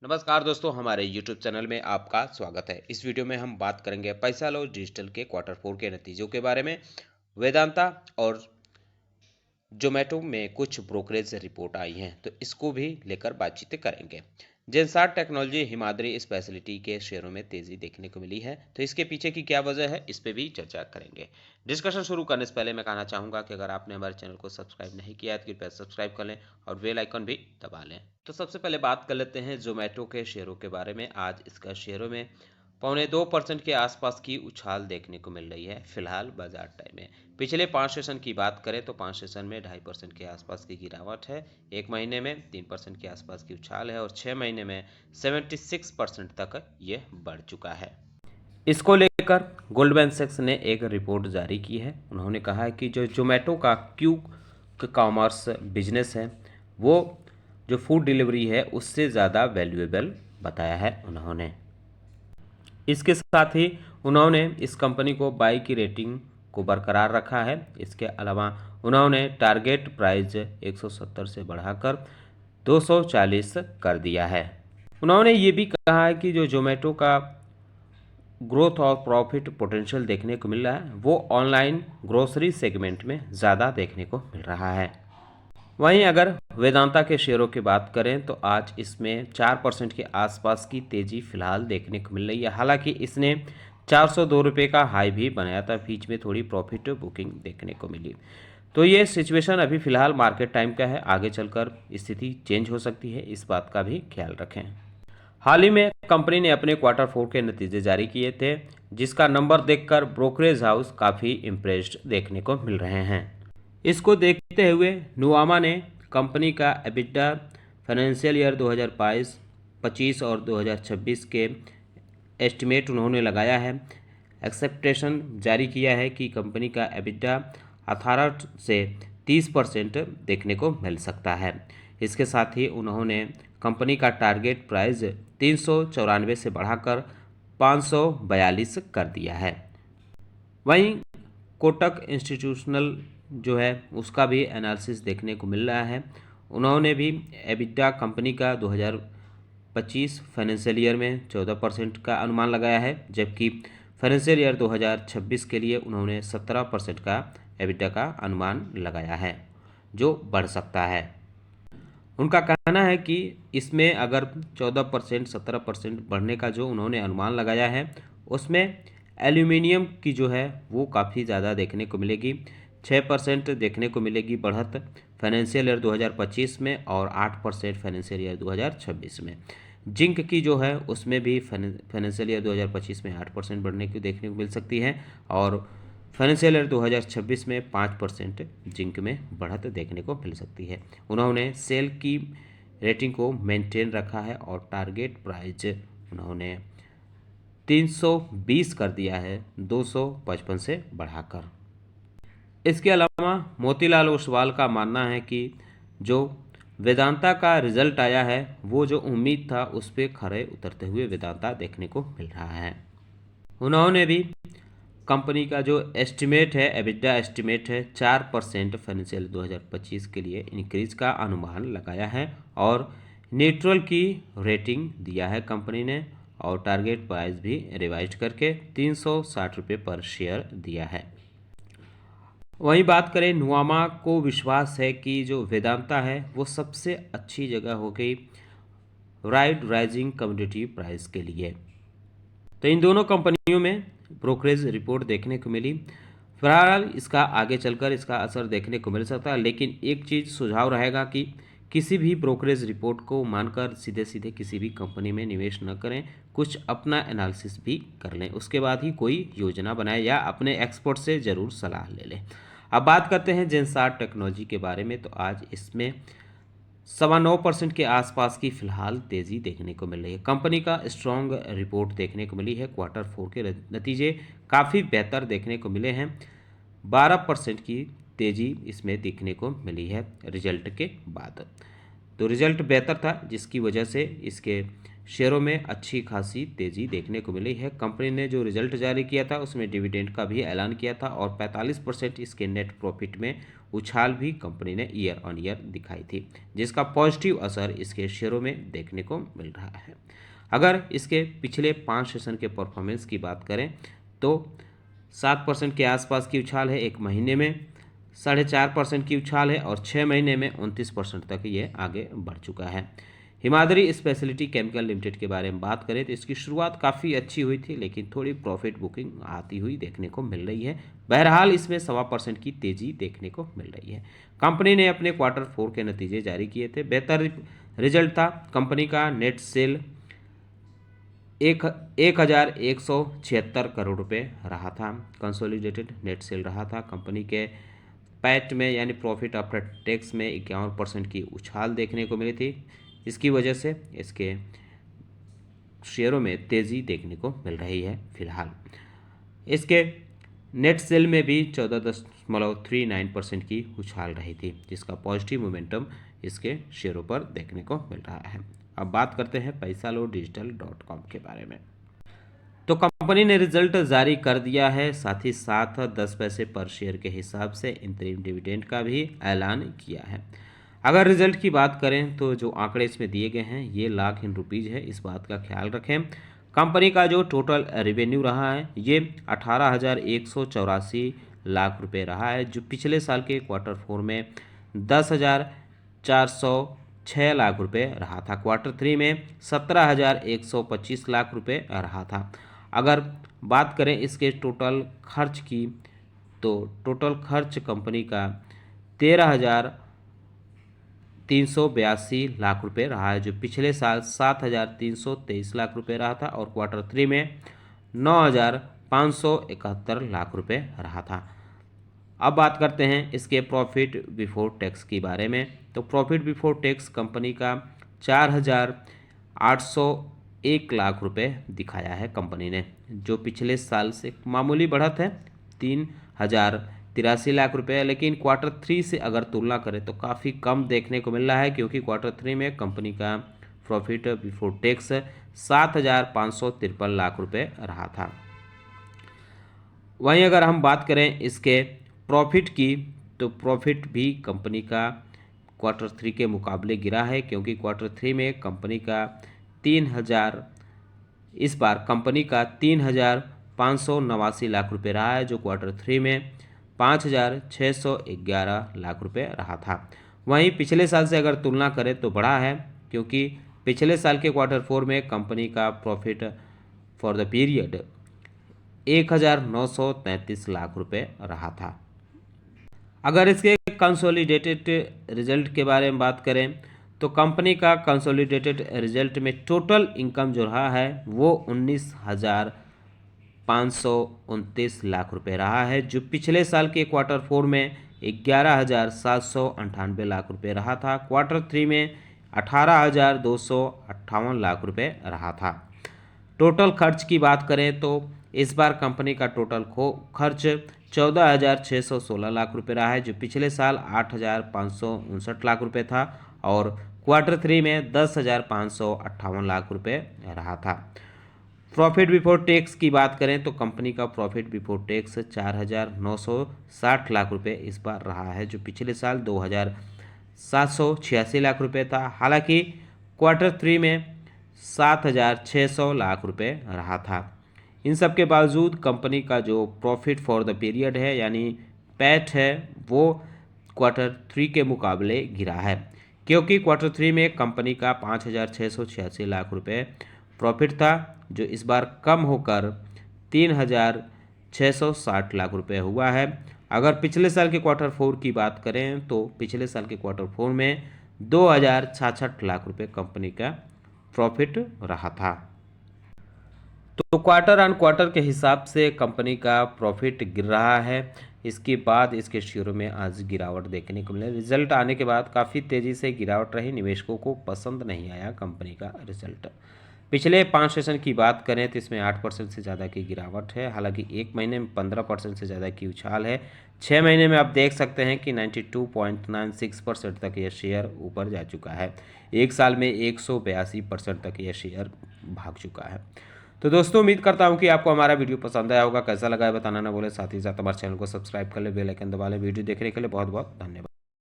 नमस्कार दोस्तों, हमारे YouTube चैनल में आपका स्वागत है। इस वीडियो में हम बात करेंगे पैसा लो डिजिटल के क्वार्टर 4 के नतीजों के बारे में। वेदांता और जोमेटो में कुछ ब्रोकरेज रिपोर्ट आई हैं, तो इसको भी लेकर बातचीत करेंगे। जेनसार टेक्नोलॉजी हिमाद्री स्पेशलिटी के शेयरों में तेजी देखने को मिली है, तो इसके पीछे की क्या वजह है, इस पे भी चर्चा करेंगे। डिस्कशन शुरू करने से पहले मैं कहना चाहूंगा कि अगर आपने हमारे चैनल को सब्सक्राइब नहीं किया है तो कृपया सब्सक्राइब कर लें और बेल आइकन भी दबा लें। तो सबसे पहले बात कर लेते हैं जोमेटो के शेयरों के बारे में। आज इसका शेयरों में 1.25% के आसपास की उछाल देखने को मिल रही है फिलहाल बाजार टाइम में। पिछले 5 सेशन की बात करें तो 5 सेशन में 2.5% के आसपास की गिरावट है, एक महीने में 3% के आसपास की उछाल है और 6 महीने में 76% तक ये बढ़ चुका है। इसको लेकर गोल्डमैन सैक्स ने एक रिपोर्ट जारी की है। उन्होंने कहा है कि जो जोमेटो का क्यू कॉमर्स बिजनेस है वो जो फूड डिलीवरी है उससे ज़्यादा वैल्यूएबल बताया है उन्होंने। इसके साथ ही उन्होंने इस कंपनी को बाई की रेटिंग को बरकरार रखा है। इसके अलावा उन्होंने टारगेट प्राइस 170 से बढ़ाकर 240 कर दिया है। उन्होंने ये भी कहा है कि जो जोमेटो का ग्रोथ और प्रॉफिट पोटेंशियल देखने को मिल रहा है वो ऑनलाइन ग्रोसरी सेगमेंट में ज़्यादा देखने को मिल रहा है। वहीं अगर वेदांता के शेयरों की बात करें तो आज इसमें 4% के आसपास की तेज़ी फिलहाल देखने को मिल रही है। हालांकि इसने 402 रुपये का हाई भी बनाया था, बीच में थोड़ी प्रॉफिट बुकिंग देखने को मिली। तो ये सिचुएशन अभी फ़िलहाल मार्केट टाइम का है, आगे चलकर स्थिति चेंज हो सकती है, इस बात का भी ख्याल रखें। हाल ही में कंपनी ने अपने क्वार्टर 4 के नतीजे जारी किए थे, जिसका नंबर देखकर ब्रोकरेज हाउस काफ़ी इम्प्रेस्ड देखने को मिल रहे हैं। इसको देखते हुए नुवामा ने कंपनी का एबिटा फाइनेंशियल ईयर 2022-25 और 2026 के एस्टिमेट उन्होंने लगाया है। एक्सेप्टेशन जारी किया है कि कंपनी का एबिटा 18 से 30% देखने को मिल सकता है। इसके साथ ही उन्होंने कंपनी का टारगेट प्राइस 394 से बढ़ाकर 542 कर दिया है। वहीं कोटक इंस्टीट्यूशनल जो है उसका भी एनालिसिस देखने को मिल रहा है। उन्होंने भी एबिटा कंपनी का 2025 फाइनेंशियल ईयर में 14% का अनुमान लगाया है, जबकि फाइनेंशियल ईयर 2026 के लिए उन्होंने 17% का एबिटा का अनुमान लगाया है, जो बढ़ सकता है। उनका कहना है कि इसमें अगर 14% 17% बढ़ने का जो उन्होंने अनुमान लगाया है उसमें एल्यूमिनियम की जो है वो काफ़ी ज़्यादा देखने को मिलेगी। 6% देखने को मिलेगी बढ़त फाइनेंशियल ईयर 2025 में और 8% फाइनेंशियल ईयर 2026 में। जिंक की जो है उसमें भी फाइनेंशियल ईयर 2025 में 8% बढ़ने की देखने को मिल सकती है और फाइनेंशियल ईयर 2026 में 5% जिंक में बढ़त देखने को मिल सकती है। उन्होंने सेल की रेटिंग को मेंटेन रखा है और टारगेट प्राइस उन्होंने 320 कर दिया है 255 से बढ़ाकर। इसके अलावा मोतीलाल ओसवाल का मानना है कि जो वेदांता का रिजल्ट आया है वो जो उम्मीद था उस पर खरे उतरते हुए वेदांता देखने को मिल रहा है। उन्होंने भी कंपनी का जो एस्टिमेट है एबिटा एस्टिमेट है 4% फाइनेंशियल 2025 के लिए इंक्रीज का अनुमान लगाया है और न्यूट्रल की रेटिंग दिया है कंपनी ने और टारगेट प्राइस भी रिवाइज करके 360 रुपये पर शेयर दिया है। वहीं बात करें नुवामा को विश्वास है कि जो वेदांता है वो सबसे अच्छी जगह हो गई राइजिंग कमोडिटी प्राइस के लिए। तो इन दोनों कंपनियों में ब्रोकरेज रिपोर्ट देखने को मिली। फिलहाल इसका आगे चलकर इसका असर देखने को मिल सकता है, लेकिन एक चीज़ सुझाव रहेगा कि किसी भी ब्रोकरेज रिपोर्ट को मानकर सीधे सीधे किसी भी कंपनी में निवेश न करें, कुछ अपना एनालिसिस भी कर लें, उसके बाद ही कोई योजना बनाएं या अपने एक्सपर्ट से ज़रूर सलाह ले लें। अब बात करते हैं जेनसार टेक्नोलॉजी के बारे में। तो आज इसमें 9.25% के आसपास की फिलहाल तेज़ी देखने को मिल रही है। कंपनी का स्ट्रॉन्ग रिपोर्ट देखने को मिली है। क्वार्टर 4 के नतीजे काफ़ी बेहतर देखने को मिले हैं। 12% की तेज़ी इसमें देखने को मिली है रिजल्ट के बाद। तो रिजल्ट बेहतर था जिसकी वजह से इसके शेयरों में अच्छी खासी तेज़ी देखने को मिली है। कंपनी ने जो रिजल्ट जारी किया था उसमें डिविडेंड का भी ऐलान किया था और 45% इसके नेट प्रॉफिट में उछाल भी कंपनी ने ईयर ऑन ईयर दिखाई थी, जिसका पॉजिटिव असर इसके शेयरों में देखने को मिल रहा है। अगर इसके पिछले 5 सेशन के परफॉर्मेंस की बात करें तो 7% के आसपास की उछाल है, एक महीने में 4.5% की उछाल है और 6 महीने में 29% तक ये आगे बढ़ चुका है। हिमाद्री स्पेशलिटी केमिकल लिमिटेड के बारे में बात करें तो इसकी शुरुआत काफ़ी अच्छी हुई थी, लेकिन थोड़ी प्रॉफिट बुकिंग आती हुई देखने को मिल रही है। बहरहाल इसमें 1.25% की तेजी देखने को मिल रही है। कंपनी ने अपने Q4 के नतीजे जारी किए थे, बेहतर रिजल्ट था। कंपनी का नेट सेल 1,176 करोड़ रुपए रहा था, कंसोलिडेटेड नेट सेल रहा था। कंपनी के पैट में यानी प्रॉफिट आफ्टर टैक्स में 51% की उछाल देखने को मिली थी। इसकी वजह से इसके शेयरों में तेज़ी देखने को मिल रही है। फिलहाल इसके नेट सेल में भी 14.39% की उछाल रही थी, जिसका पॉजिटिव मोमेंटम इसके शेयरों पर देखने को मिल रहा है। अब बात करते हैं paisalogital.com के बारे में। तो कंपनी ने रिजल्ट जारी कर दिया है, साथ ही साथ 10 पैसे पर शेयर के हिसाब से इंतरिम डिविडेंड का भी ऐलान किया है। अगर रिजल्ट की बात करें तो जो आंकड़े इसमें दिए गए हैं ये लाख इन रुपीज़ है, इस बात का ख्याल रखें। कंपनी का जो टोटल रेवेन्यू रहा है ये 18,184 लाख रुपए रहा है, जो पिछले साल के Q4 में 10,406 लाख रुपए रहा था। Q3 में 17,125 लाख रुपए रहा था। अगर बात करें इसके टोटल खर्च की तो टोटल खर्च कंपनी का 13,382 लाख रुपए रहा है, जो पिछले साल 7,323 लाख रुपए रहा था और Q3 में 9,571 लाख रुपए रहा था। अब बात करते हैं इसके प्रॉफिट बिफोर टैक्स के बारे में। तो प्रॉफिट बिफोर टैक्स कंपनी का 4,801 लाख रुपए दिखाया है कंपनी ने, जो पिछले साल से मामूली बढ़त है 3,083 लाख रुपए। लेकिन Q3 से अगर तुलना करें तो काफ़ी कम देखने को मिल रहा है, क्योंकि Q3 में कंपनी का प्रॉफिट बिफोर टैक्स 7,553 लाख रुपए रहा था। वहीं अगर हम बात करें इसके प्रॉफिट की तो प्रॉफिट भी कंपनी का Q3 के मुकाबले गिरा है, क्योंकि Q3 में कंपनी का 3,589 लाख रुपए रहा है, जो Q3 में 5,611 लाख रुपए रहा था। वहीं पिछले साल से अगर तुलना करें तो बढ़ा है, क्योंकि पिछले साल के Q4 में कंपनी का profit for the period 1,933 lakh रुपए रहा था। अगर इसके कंसोलिडेटेड रिजल्ट के बारे में बात करें तो कंपनी का कंसोलिडेटेड रिजल्ट में टोटल इनकम जो रहा है वो 19,529 लाख रुपए रहा है, जो पिछले साल के Q4 में 11,798 लाख रुपए रहा था। Q3 में 18,258 लाख रुपए रहा था। टोटल खर्च की बात करें तो इस बार कंपनी का टोटल खर्च 14,616 लाख रुपए रहा है, जो पिछले साल 8,559 लाख रुपए था और Q3 में 10,558 लाख रुपए रहा था। प्रॉफिट बिफोर टैक्स की बात करें तो कंपनी का प्रॉफिट बिफोर टैक्स 4,960 लाख रुपए इस बार रहा है, जो पिछले साल 2,786 लाख रुपए था। हालांकि Q3 में 7,600 लाख रुपए रहा था। इन सब के बावजूद कंपनी का जो प्रॉफिट फॉर द पीरियड है यानी पैट है वो Q3 के मुकाबले गिरा है, क्योंकि Q3 में कंपनी का 5,686 लाख रुपए प्रॉफिट था, जो इस बार कम होकर 3,660 लाख रुपए हुआ है। अगर पिछले साल के Q4 की बात करें तो पिछले साल के Q4 में 2,066 लाख रुपए कंपनी का प्रॉफिट रहा था। तो क्वार्टर ऑन क्वार्टर के हिसाब से कंपनी का प्रॉफिट गिर रहा है। इसके बाद इसके शेयरों में आज गिरावट देखने को मिली। रिजल्ट आने के बाद काफ़ी तेज़ी से गिरावट रही, निवेशकों को पसंद नहीं आया कंपनी का रिजल्ट। पिछले 5 सेशन की बात करें तो इसमें 8% से ज़्यादा की गिरावट है। हालांकि एक महीने में 15% से ज़्यादा की उछाल है। 6 महीने में आप देख सकते हैं कि 92.96% तक यह शेयर ऊपर जा चुका है। एक साल में 182% तक यह शेयर भाग चुका है। तो दोस्तों उम्मीद करता हूँ कि आपको हमारा वीडियो पसंद आया होगा। कैसा लगा है बताना ना बोले, साथ ही साथ हमारे चैनल को सब्सक्राइब कर ले, बेल आइकन दबा ले। वीडियो देखने के लिए बहुत बहुत धन्यवाद।